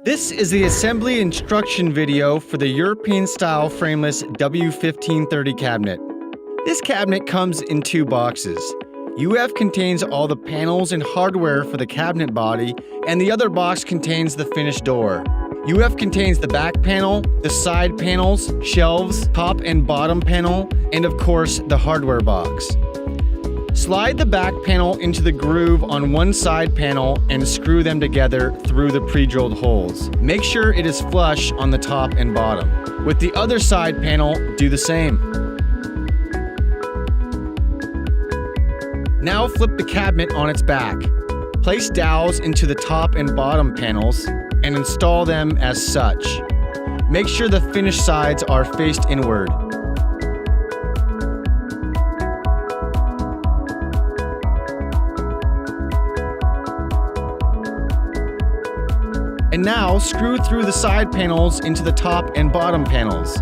This is the assembly instruction video for the European-style frameless W1530 cabinet. This cabinet comes in two boxes. UF contains all the panels and hardware for the cabinet body, and the other box contains the finished door. UF contains the back panel, the side panels, shelves, top and bottom panel, and of course the hardware box. Slide the back panel into the groove on one side panel and screw them together through the pre-drilled holes. Make sure it is flush on the top and bottom. With the other side panel, do the same. Now flip the cabinet on its back. Place dowels into the top and bottom panels and install them as such. Make sure the finished sides are faced inward. And now screw through the side panels into the top and bottom panels.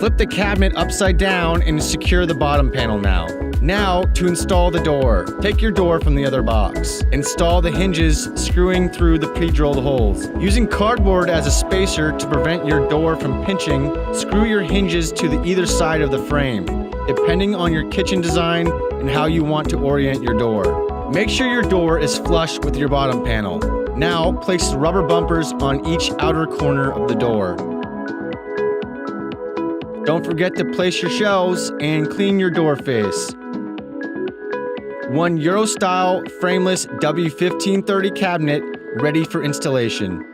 Flip the cabinet upside down and secure the bottom panel now. Now to install the door. Take your door from the other box. Install the hinges, screwing through the pre-drilled holes. Using cardboard as a spacer to prevent your door from pinching, screw your hinges to either side of the frame, depending on your kitchen design and how you want to orient your door. Make sure your door is flush with your bottom panel. Now place rubber bumpers on each outer corner of the door. Don't forget to place your shelves and clean your door face. One Euro-style frameless W1530 cabinet ready for installation.